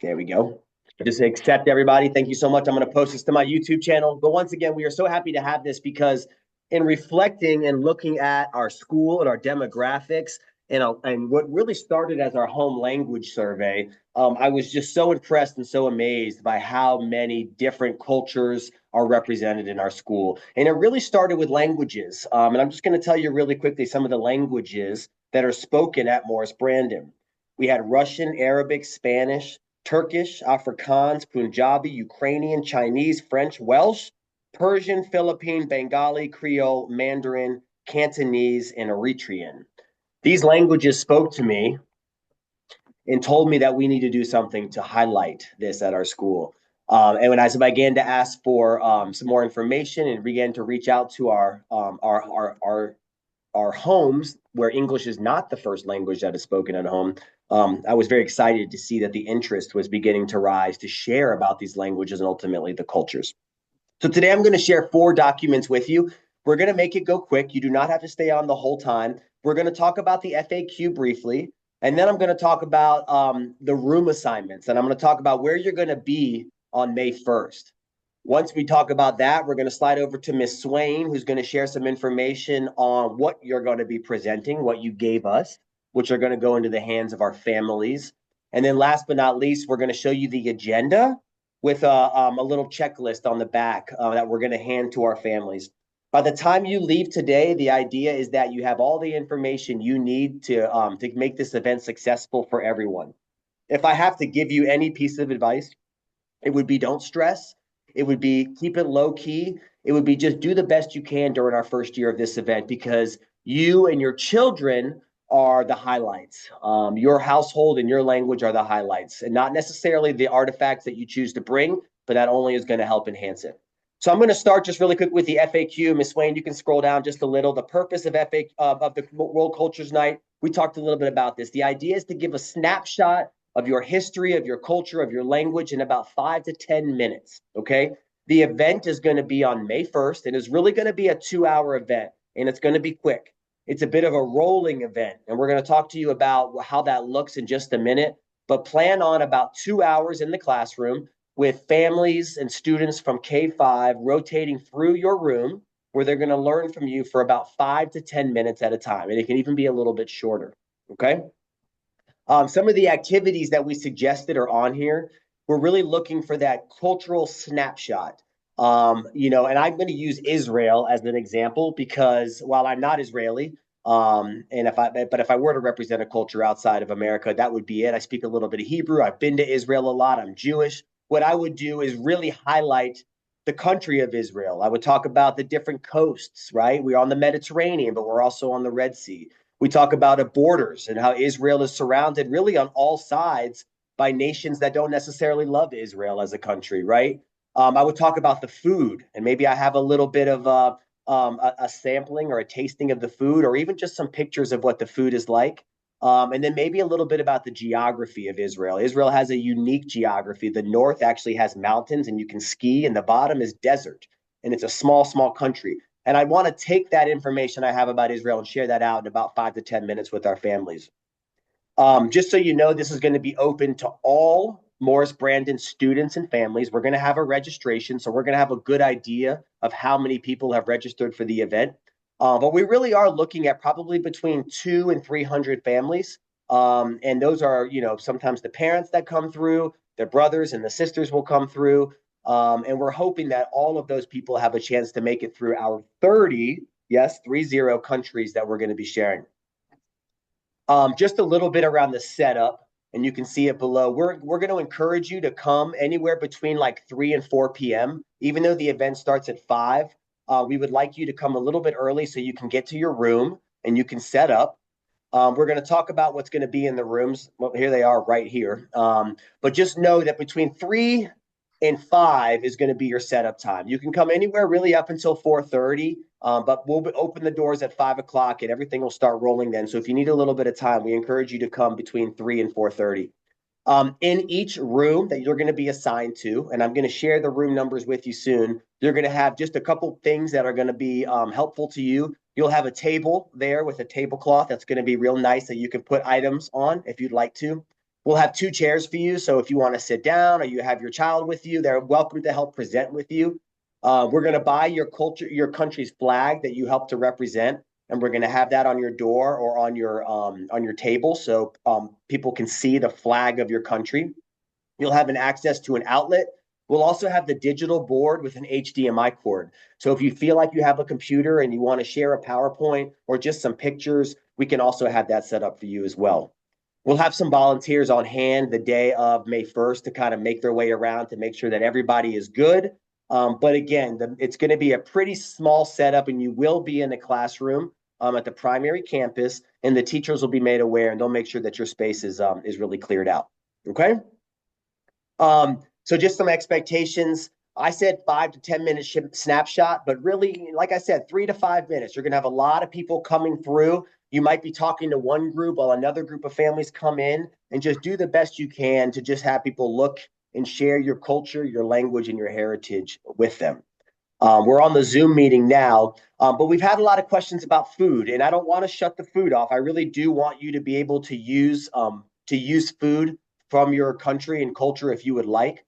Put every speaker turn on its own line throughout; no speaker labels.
There we go. Just accept everybody. Thank you so much. I'm going to post this to my YouTube channel. But once again, we are so happy to have this because in reflecting and looking at our school and our demographics and what really started as our home language survey, I was just so impressed and so amazed by how many different cultures are represented in our school. And it really started with languages. And I'm just going to tell you really quickly some of the languages that are spoken at Morris Brandon. We had Russian, Arabic, Spanish, Turkish, Afrikaans, Punjabi, Ukrainian, Chinese, French, Welsh, Persian, Philippine, Bengali, Creole, Mandarin, Cantonese, and Eritrean. These languages spoke to me and told me that we need to do something to highlight this at our school. And when I began to ask for some more information and began to reach out to our homes where English is not the first language that is spoken at home, I was very excited to see that the interest was beginning to rise to share about these languages and ultimately the cultures. So today I'm going to share 4 documents with you. We're going to make it go quick. You do not have to stay on the whole time. We're going to talk about the FAQ briefly, and then I'm going to talk about the room assignments, and I'm going to talk about where you're going to be on May 1st. Once we talk about that, we're going to slide over to Miss Swain, who's going to share some information on what you're going to be presenting, what you gave us, which are going to go into the hands of our families. And then last but not least, we're going to show you the agenda with a little checklist on the back that we're going to hand to our families. By the time you leave today, the idea is that you have all the information you need to make this event successful for everyone. If I have to give you any piece of advice, it would be don't stress. It would be keep it low key. It would be just do the best you can during our first year of this event because you and your children are the highlights. Your household and your language are the highlights, and not necessarily the artifacts that you choose to bring, but that only is going to help enhance it. So I'm going to start just really quick with the FAQ. Ms. Swain, you can scroll down just a little. The purpose of of the World Cultures Night, we talked a little bit about this. The idea is to give a snapshot of your history, of your culture, of your language in about 5 to 10 minutes. Okay. The event is going to be on May 1st and is really going to be a 2-hour event and it's going to be quick. It's a bit of a rolling event. And we're going to talk to you about how that looks in just a minute. But plan on about 2 hours in the classroom with families and students from K-5 rotating through your room where they're going to learn from you for about 5 to 10 minutes at a time. And it can even be a little bit shorter. Okay. Some of the activities that we suggested are on here. We're really looking for that cultural snapshot. And I'm going to use Israel as an example because while I'm not Israeli, but if I were to represent a culture outside of America, that would be it. I speak a little bit of Hebrew. I've been to Israel a lot. I'm Jewish. What I would do is really highlight the country of Israel. I would talk about the different coasts, right? We're on the Mediterranean, but we're also on the Red Sea. We talk about the borders and how Israel is surrounded really on all sides by nations that don't necessarily love Israel as a country, right? I would talk about the food, and maybe I have a little bit of a sampling or a tasting of the food, or even just some pictures of what the food is like. And then maybe a little bit about the geography of Israel. Israel has a unique geography. The north actually has mountains and you can ski, and the bottom is desert. And it's a small, small country. And I want to take that information I have about Israel and share that out in about 5 to 10 minutes with our families. Just so you know, this is going to be open to all Morris Brandon students and families. We're going to have a registration, so we're going to have a good idea of how many people have registered for the event. But we really are looking at probably between 200 and 300 families. And those are, sometimes the parents that come through, their brothers and the sisters will come through. And we're hoping that all of those people have a chance to make it through our 30, yes, 30 countries that we're going to be sharing. Just a little bit around the setup, and you can see it below. We're going to encourage you to come anywhere between like 3 and 4 p.m. Even though the event starts at 5, we would like you to come a little bit early so you can get to your room and you can set up. We're going to talk about what's going to be in the rooms. Well, here they are right here. But just know that between 3 and 5 is going to be your setup time. You can come anywhere really up until 4:30, but we'll open the doors at 5 o'clock and everything will start rolling then. So if you need a little bit of time, we encourage you to come between 3 and 4:30. In each room that you're going to be assigned to, and I'm going to share the room numbers with you soon, you're going to have just a couple things that are going to be helpful to you. You'll have a table there with a tablecloth that's going to be real nice that you can put items on if you'd like to. We'll have 2 chairs for you. So if you want to sit down or you have your child with you, they're welcome to help present with you. We're going to buy your country's flag that you help to represent, and we're going to have that on your door or on your table, so people can see the flag of your country. You'll have an access to an outlet. We'll also have the digital board with an HDMI cord. So if you feel like you have a computer and you want to share a PowerPoint or just some pictures, we can also have that set up for you as well. We'll have some volunteers on hand the day of May 1st to kind of make their way around to make sure that everybody is good. But again, it's going to be a pretty small setup, and you will be in the classroom at the primary campus, and the teachers will be made aware, and they'll make sure that your space is really cleared out. Okay. So just some expectations. I said 5 to 10 minute snapshot, but really, like I said, 3 to 5 minutes. You're going to have a lot of people coming through. You might be talking to one group while another group of families come in, and just do the best you can to just have people look and share your culture, your language, and your heritage with them. We're on the Zoom meeting now, but we've had a lot of questions about food, and I don't want to shut the food off. I really do want you to be able to use food from your country and culture if you would like.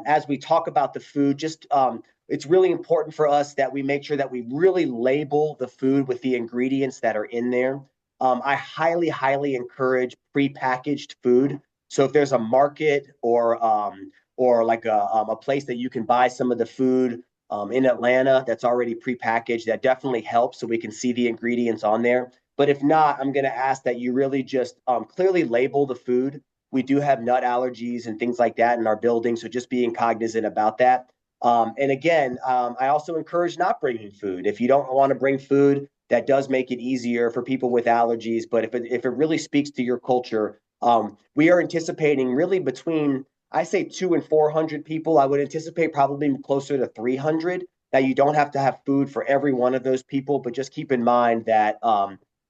As we talk about the food, it's really important for us that we make sure that we really label the food with the ingredients that are in there. I highly, highly encourage prepackaged food. So if there's a market or like a place that you can buy some of the food in Atlanta that's already prepackaged, that definitely helps so we can see the ingredients on there. But if not, I'm going to ask that you really just clearly label the food. We do have nut allergies and things like that in our building, so just being cognizant about that. And again, I also encourage not bringing food. If you don't want to bring food, that does make it easier for people with allergies. But if it really speaks to your culture, we are anticipating really between, I say 200 and 400 people. I would anticipate probably closer to 300. That you don't have to have food for every one of those people, but just keep in mind that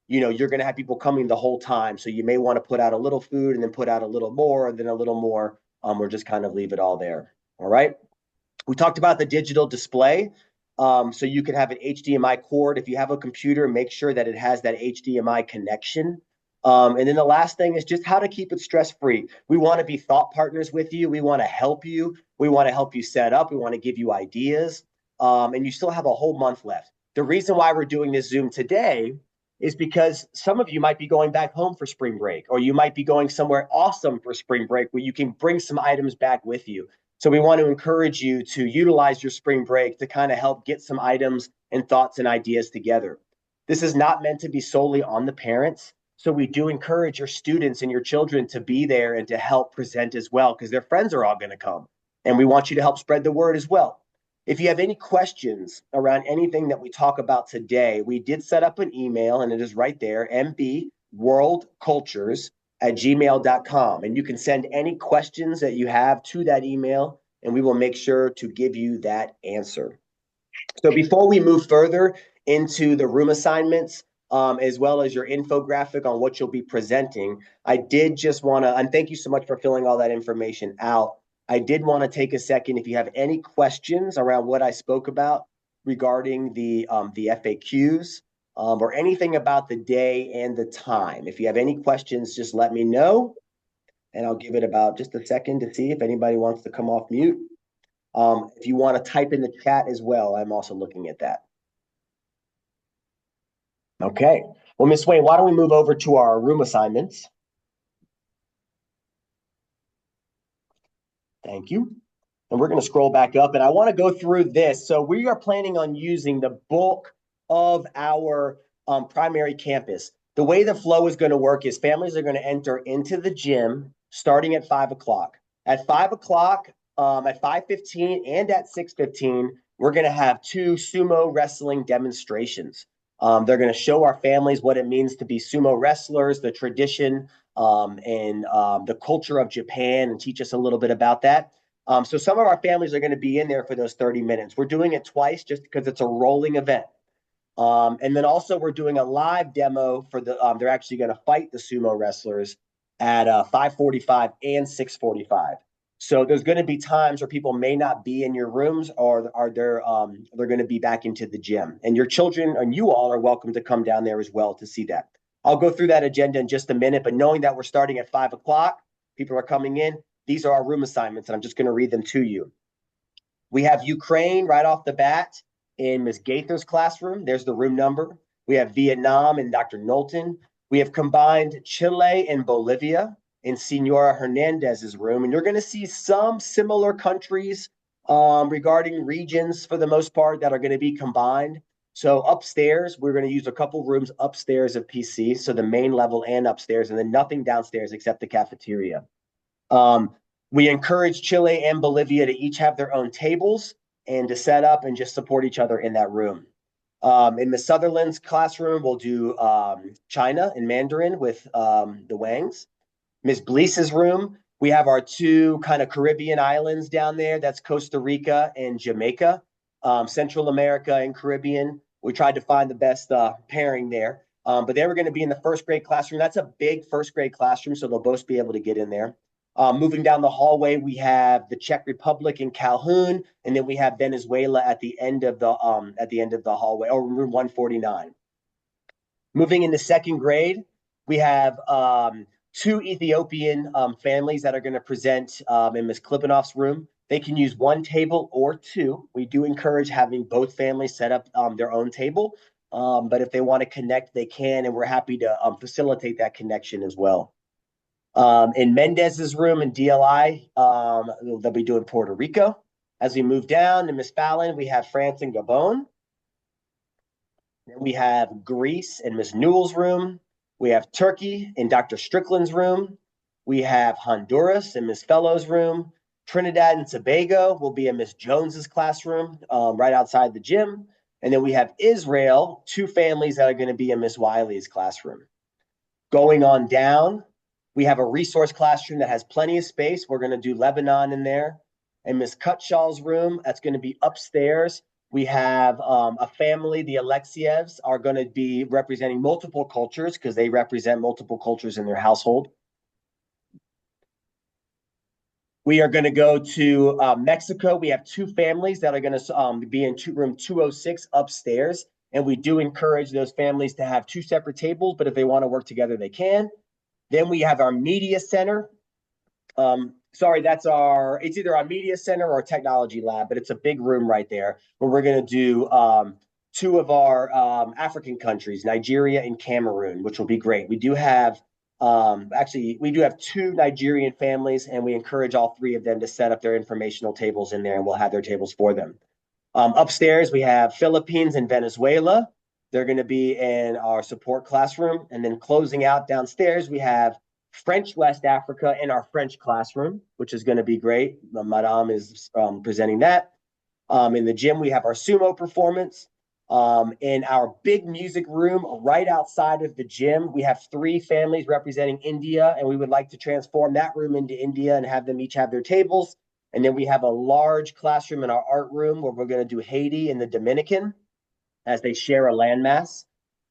you're going to have people coming the whole time. So you may want to put out a little food and then put out a little more and then a little more, or just kind of leave it all there. All right. We talked about the digital display. So you can have an HDMI cord. If you have a computer, make sure that it has that HDMI connection. And then the last thing is just how to keep it stress-free. We want to be thought partners with you. We want to help you. We want to help you set up. We want to give you ideas. And you still have a whole month left. The reason why we're doing this Zoom today is because some of you might be going back home for spring break, or you might be going somewhere awesome for spring break where you can bring some items back with you. So we want to encourage you to utilize your spring break to kind of help get some items and thoughts and ideas together. This is not meant to be solely on the parents. So we do encourage your students and your children to be there and to help present as well, because their friends are all going to come. And we want you to help spread the word as well. If you have any questions around anything that we talk about today, we did set up an email, and it is right there, mbworldcultures@gmail.com. And you can send any questions that you have to that email, and we will make sure to give you that answer. So before we move further into the room assignments, as well as your infographic on what you'll be presenting, I did just want to, and thank you so much for filling all that information out. I did want to take a second. If you have any questions around what I spoke about regarding the FAQs or anything about the day and the time, if you have any questions, just let me know, and I'll give it about just a second to see if anybody wants to come off mute. If you want to type in the chat as well, I'm also looking at that. Okay. Well, Ms. Swain, why don't we move over to our room assignments? Thank you. And we're going to scroll back up, and I want to go through this. So we are planning on using the bulk of our primary campus. The way the flow is going to work is families are going to enter into the gym starting at 5 o'clock. At 5 o'clock, at 5:15 and at 6:15, we're going to have 2 sumo wrestling demonstrations. They're going to show our families what it means to be sumo wrestlers, the tradition and the culture of Japan, and teach us a little bit about that. So some of our families are going to be in there for those 30 minutes. We're doing it twice just because it's a rolling event. And then also we're doing a live demo for they're actually going to fight the sumo wrestlers at 5:45 and 6:45. So there's going to be times where people may not be in your rooms, or they're going to be back into the gym. And your children and you all are welcome to come down there as well to see that. I'll go through that agenda in just a minute, but knowing that we're starting at 5 o'clock, people are coming in. These are our room assignments, and I'm just going to read them to you. We have Ukraine right off the bat in Ms. Gaither's classroom. There's the room number. We have Vietnam and Dr. Knowlton. We have combined Chile and Bolivia in Senora Hernandez's room. And you're going to see some similar countries regarding regions for the most part that are going to be combined. So upstairs, we're going to use a couple rooms upstairs of PC, so the main level and upstairs, and then nothing downstairs except the cafeteria. We encourage Chile and Bolivia to each have their own tables and to set up and just support each other in that room. In Ms. Sutherland's classroom, we'll do China and Mandarin with the Wangs. Ms. Bleese's room, we have our two kind of Caribbean islands down there. That's Costa Rica and Jamaica, Central America and Caribbean. We tried to find the best pairing there. But they were going to be in the first grade classroom. That's a big first grade classroom, so they'll both be able to get in there. Moving down the hallway, we have the Czech Republic in Calhoun, and then we have Venezuela at the end of the hallway, or room 149. Moving into second grade, we have two Ethiopian families that are going to present in Ms. Klipanoff's room. They can use one table or two. We do encourage having both families set up their own table, but if they want to connect, they can, and we're happy to facilitate that connection as well. In Mendez's room in DLI, they'll be doing Puerto Rico. As we move down to Miss Fallon, we have France and Gabon. Then we have Greece in Miss Newell's room. We have Turkey in Dr. Strickland's room. We have Honduras in Miss Fellow's room. Trinidad and Tobago will be in Miss Jones's classroom right outside the gym. And then we have Israel, two families that are going to be in Miss Wiley's classroom. Going on down, we have a resource classroom that has plenty of space. We're going to do Lebanon in there. And Miss Cutshaw's room, that's going to be upstairs. We have a family, the Alexievs, are going to be representing multiple cultures because they represent multiple cultures in their household. We are going to go to Mexico. We have two families that are going to be in room 206 upstairs. And we do encourage those families to have two separate tables, but if they want to work together, they can. Then we have our media center. It's either our media center or technology lab, but it's a big room right there where we're going to do two of our African countries, Nigeria and Cameroon, which will be great. We do have two Nigerian families, and we encourage all three of them to set up their informational tables in there, and we'll have their tables for them. Upstairs, we have Philippines and Venezuela. They're going to be in our support classroom. And then closing out downstairs, we have French West Africa in our French classroom, which is going to be great. Madame is presenting that. In the gym, we have our sumo performance. In our big music room right outside of the gym, we have three families representing India, and we would like to transform that room into India and have them each have their tables. And then we have a large classroom in our art room where we're going to do Haiti and the Dominican as they share a landmass.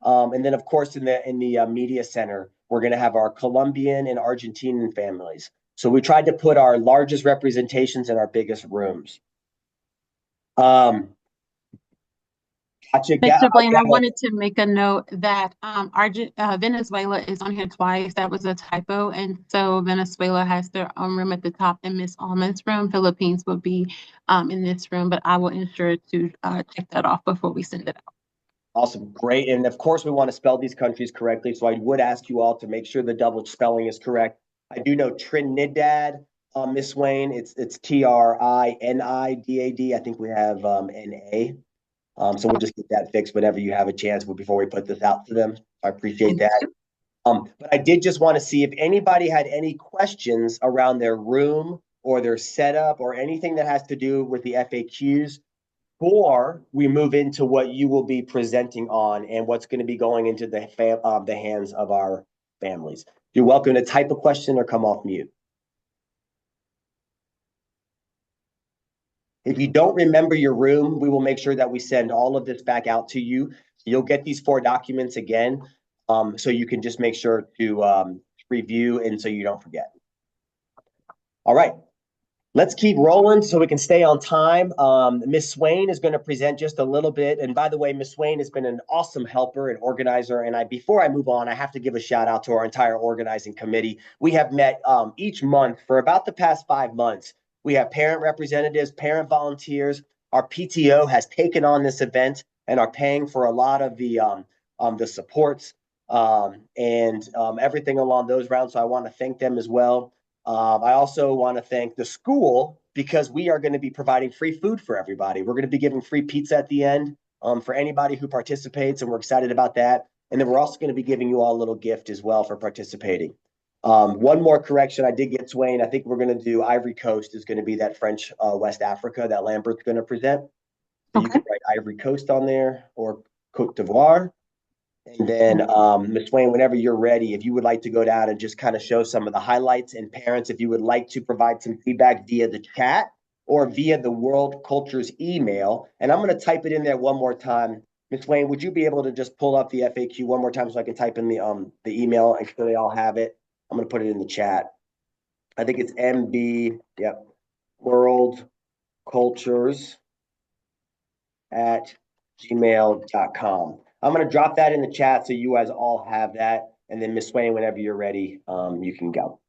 And then, of course, in the media center, we're going to have our Colombian and Argentinian families. So we tried to put our largest representations in our biggest rooms.
Mr. Blaine, I wanted to make a note that Venezuela is on here twice. That was a typo. And so Venezuela has their own room at the top in Miss Almond's room. Philippines will be in this room, but I will ensure to check that off before we send it out.
Awesome. Great. And of course, we want to spell these countries correctly. So I would ask you all to make sure the double spelling is correct. I do know Trinidad, Miss Wayne, it's Trinidad. I think we have NA. So we'll just get that fixed whenever you have a chance before we put this out to them. I appreciate that. But I did just want to see if anybody had any questions around their room or their setup or anything that has to do with the FAQs before we move into what you will be presenting on and what's going to be going into the hands of our families. You're welcome to type a question or come off mute. If you don't remember your room, we will make sure that we send all of this back out to you. You'll get these 4 documents again, so you can just make sure to review and so you don't forget. All right, Let's keep rolling so we can stay on time. Miss Swain is going to present just a little bit. And by the way, Miss Swain has been an awesome helper and organizer. And before I move on, I have to give a shout out to our entire organizing committee. We have met each month for about the past 5 months. We have parent representatives, parent volunteers. Our PTO has taken on this event and are paying for a lot of the supports and everything along those rounds. So I want to thank them as well. I also want to thank the school because we are going to be providing free food for everybody. We're going to be giving free pizza at the end for anybody who participates, and we're excited about that. And then we're also going to be giving you all a little gift as well for participating. One more correction, I did get Swain. I think we're going to do Ivory Coast is going to be that French West Africa that Lambert's going to present. So you can write Ivory Coast on there or Cote d'Ivoire. And then, Ms. Swain, whenever you're ready, if you would like to go down and just kind of show some of the highlights, and parents, if you would like to provide some feedback via the chat or via the World Cultures email, and I'm going to type it in there one more time. Ms. Swain, would you be able to just pull up the FAQ one more time so I can type in the email and sure they all have it? I'm going to put it in the chat. I think it's MB, yep, World Cultures at gmail.com. I'm going to drop that in the chat so you guys all have that. And then Ms. Swain, whenever you're ready, you can go.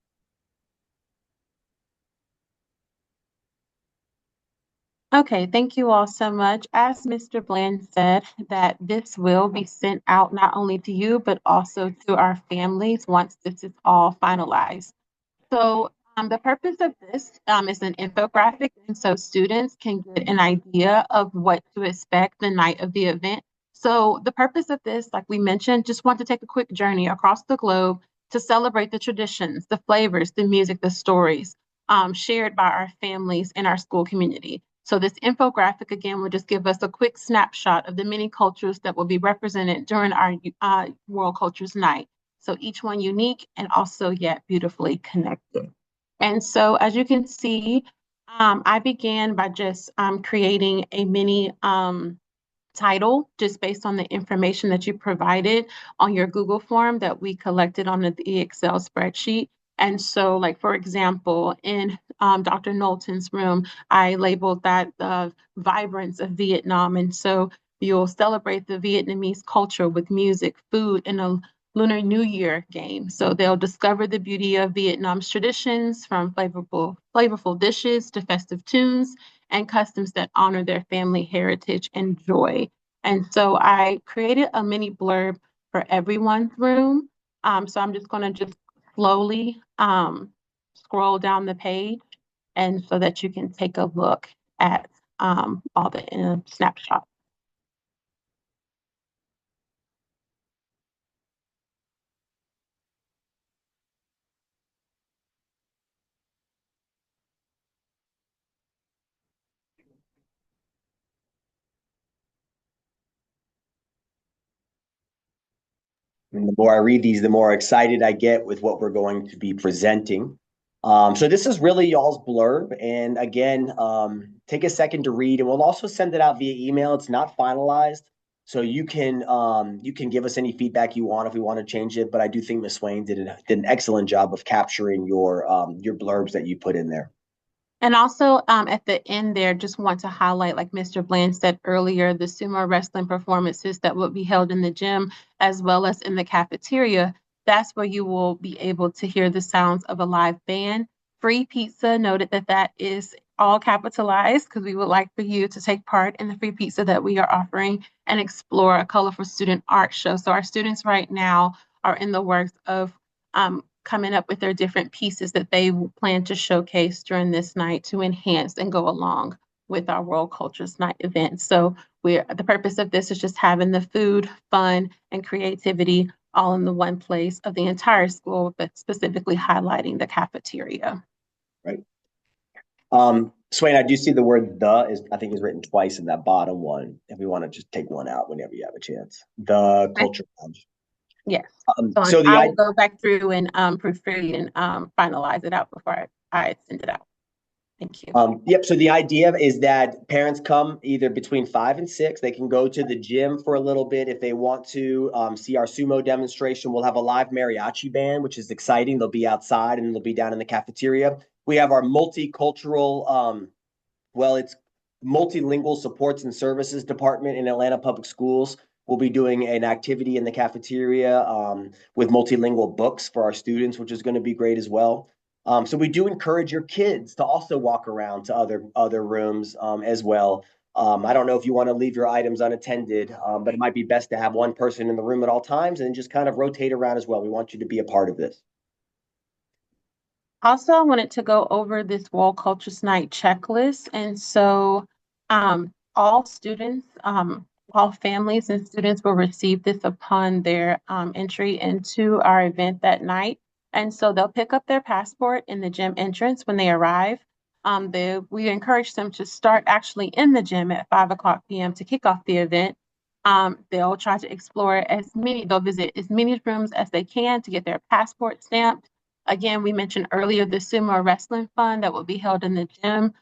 Okay, thank you all so much. As Mr. Bland said, that this will be sent out not only to you, but also to our families once this is all finalized. So the purpose of this is an infographic, and so students can get an idea of what to expect the night of the event. So the purpose of this, like we mentioned, just want to take a quick journey across the globe to celebrate the traditions, the flavors, the music, the stories shared by our families and our school community. So this infographic, again, will just give us a quick snapshot of the many cultures that will be represented during our World Cultures Night. So each one unique and also yet beautifully connected. And so as you can see, I began by just creating a mini title just based on the information that you provided on your Google form that we collected on the Excel spreadsheet. And so, like, for example, in Dr. Knowlton's room, I labeled that the vibrance of Vietnam. And so you'll celebrate the Vietnamese culture with music, food, and a Lunar New Year game. So they'll discover the beauty of Vietnam's traditions, from flavorful dishes to festive tunes and customs that honor their family heritage and joy. And so I created a mini blurb for everyone's room. So I'm just going to just slowly scroll down the page, and so that you can take a look at all the snapshots.
And the more I read these, the more excited I get with what we're going to be presenting. So this is really y'all's blurb. And again, take a second to read, and we'll also send it out via email. It's not finalized. So you can give us any feedback you want if we want to change it. But I do think Ms. Swain did an excellent job of capturing your blurbs that you put in there.
And also at the end there, just want to highlight, like Mr. Bland said earlier, the sumo wrestling performances that will be held in the gym as well as in the cafeteria. That's where you will be able to hear the sounds of a live band. Free pizza, noted that that is all capitalized because we would like for you to take part in the free pizza that we are offering and explore a colorful student art show. So our students right now are in the works of coming up with their different pieces that they plan to showcase during this night to enhance and go along with our World Cultures Night event. So the purpose of this is just having the food, fun, and creativity all in the one place of the entire school, but specifically highlighting the cafeteria.
Right. Swain, I do see the word I think is written twice in that bottom one. If we want to just take one out whenever you have a chance. The culture lounge.
Yes.
So
I'll go back through and proofread and finalize it out before I send it out. Thank you.
Yep. So the idea is that parents come either between 5 and 6. They can go to the gym for a little bit if they want to see our sumo demonstration. We'll have a live mariachi band, which is exciting. They'll be outside and they'll be down in the cafeteria. We have our multicultural, it's multilingual supports and services department in Atlanta Public Schools. We'll be doing an activity in the cafeteria with multilingual books for our students, which is going to be great as well. So we do encourage your kids to also walk around to other rooms as well. I don't know if you want to leave your items unattended, but it might be best to have one person in the room at all times and just kind of rotate around as well. We want you to be a part of this.
Also, I wanted to go over this World Cultures Night checklist. And so all students, all families and students will receive this upon their entry into our event that night. And so they'll pick up their passport in the gym entrance when they arrive. We encourage them to start actually in the gym at 5 p.m. to kick off the event. They'll try to explore they'll visit as many rooms as they can to get their passport stamped. Again, we mentioned earlier the sumo wrestling fun that will be held in the gym.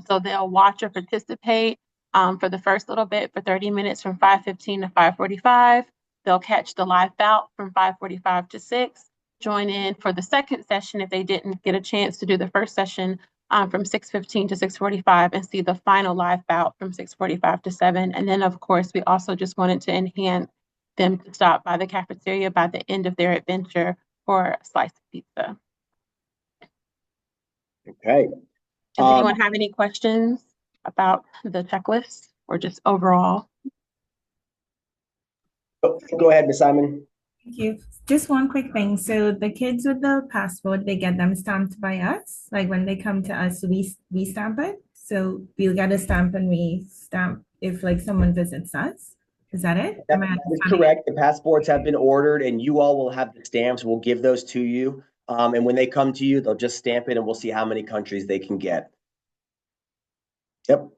So they'll watch or participate for the first little bit for 30 minutes from 5:15 to 5:45. They'll catch the live bout from 5:45 to 6. Join in for the second session if they didn't get a chance to do the first session from 6:15 to 6:45 and see the final live bout from 6:45 to 7. And then, of course, we also just wanted to enhance them to stop by the cafeteria by the end of their adventure for a slice of pizza.
Okay.
Does anyone have any questions about the checklist or just overall?
Go ahead, Ms. Simon.
Thank you. Just one quick thing. So the kids with the passport, they get them stamped by us. Like when they come to us, we stamp it. So we'll get a stamp and we stamp if like someone visits us. Is that it?
That is correct. The passports have been ordered and you all will have the stamps. We'll give those to you. And when they come to you, they'll just stamp it and we'll see how many countries they can get. Yep.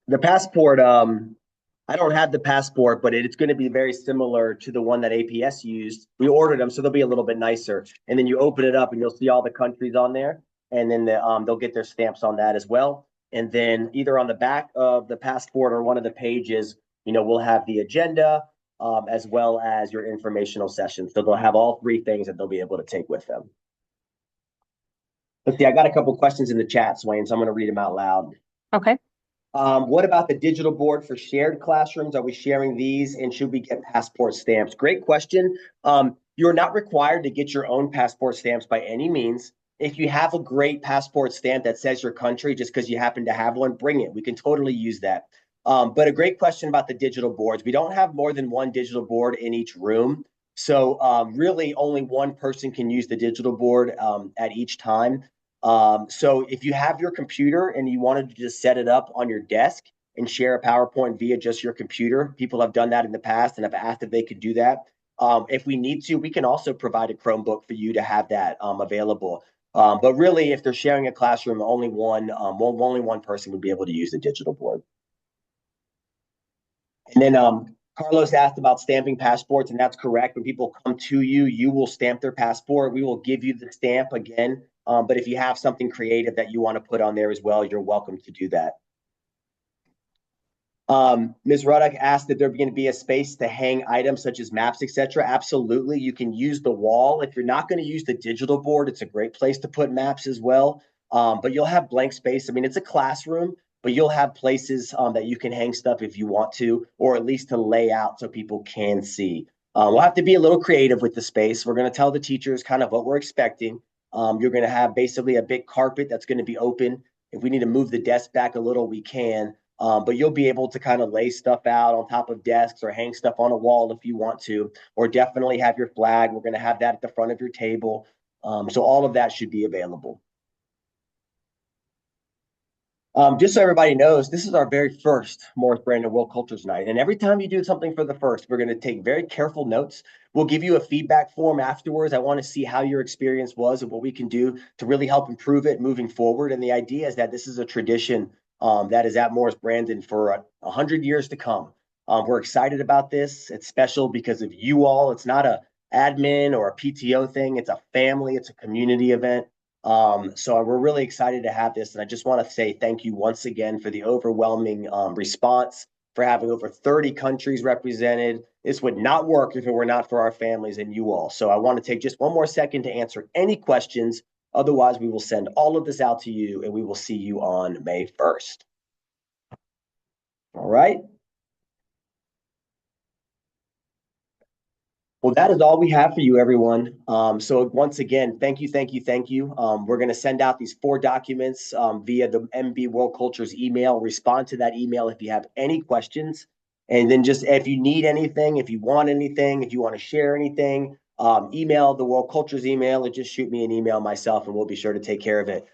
The passport, I don't have the passport, but it's going to be very similar to the one that APS used. We ordered them, so they'll be a little bit nicer. And then you open it up and you'll see all the countries on there. And then they'll get their stamps on that as well. And then either on the back of the passport or one of the pages, we'll have the agenda as well as your informational session. So they'll have all three things that they'll be able to take with them. Let's see, I got a couple questions in the chat, Swain, so I'm going to read them out loud.
Okay.
What about the digital board for shared classrooms? Are we sharing these and should we get passport stamps? Great question. You're not required to get your own passport stamps by any means. If you have a great passport stamp that says your country, just because you happen to have one, bring it. We can totally use that. But a great question about the digital boards. We don't have more than one digital board in each room. So really only one person can use the digital board at each time. So if you have your computer and you wanted to just set it up on your desk and share a PowerPoint via just your computer, people have done that in the past and have asked if they could do that. If we need to, we can also provide a Chromebook for you to have that available. But really, if they're sharing a classroom, only one person would be able to use the digital board. And then Carlos asked about stamping passports, and that's correct. When people come to you, you will stamp their passport. We will give you the stamp again. But if you have something creative that you want to put on there as well, you're welcome to do that. Ms. Ruddock asked if there's going to be a space to hang items such as maps, etc. Absolutely. You can use the wall. If you're not going to use the digital board, it's a great place to put maps as well. But you'll have blank space. I mean, it's a classroom, but you'll have places that you can hang stuff if you want to, or at least to lay out so people can see. We'll have to be a little creative with the space. We're going to tell the teachers kind of what we're expecting. You're going to have basically a big carpet that's going to be open. If we need to move the desk back a little, we can. But you'll be able to kind of lay stuff out on top of desks or hang stuff on a wall if you want to, or definitely have your flag. We're going to have that at the front of your table. So all of that should be available. Just so everybody knows, this is our very first Morris Brandon World Cultures Night. And every time you do something for the first, we're going to take very careful notes. We'll give you a feedback form afterwards. I want to see how your experience was and what we can do to really help improve it moving forward. And the idea is that this is a tradition that is at Morris Brandon for 100 years to come. We're excited about this. It's special because of you all. It's not an admin or a PTO thing. It's a family. It's a community event. So we're really excited to have this. And I just want to say thank you once again for the overwhelming response, for having over 30 countries represented. This would not work if it were not for our families and you all. So I want to take just one more second to answer any questions Otherwise, we will send all of this out to you and we will see you on May 1st. All right. Well, that is all we have for you, everyone. So once again, thank you, thank you, thank you. We're going to send out these 4 documents via the MB World Cultures email. Respond to that email if you have any questions. And then just if you need anything, if you want anything, if you want to share anything, email the World Cultures email or just shoot me an email myself and we'll be sure to take care of it.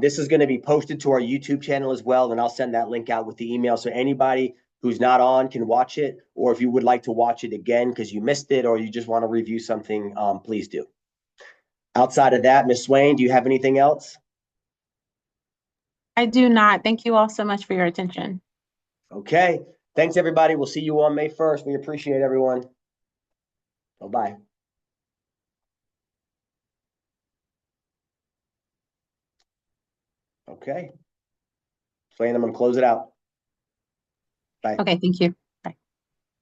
This is going to be posted to our YouTube channel as well, and I'll send that link out with the email. So anybody who's not on can watch it, or if you would like to watch it again because you missed it or you just want to review something, please do. Outside of that, Ms. Swain, do you have anything else?
I do not. Thank you all so much for your attention.
Okay. Thanks, everybody. We'll see you on May 1st. We appreciate everyone. Bye-bye. Okay. Swain, I'm going to close it out. Bye.
Okay, thank you.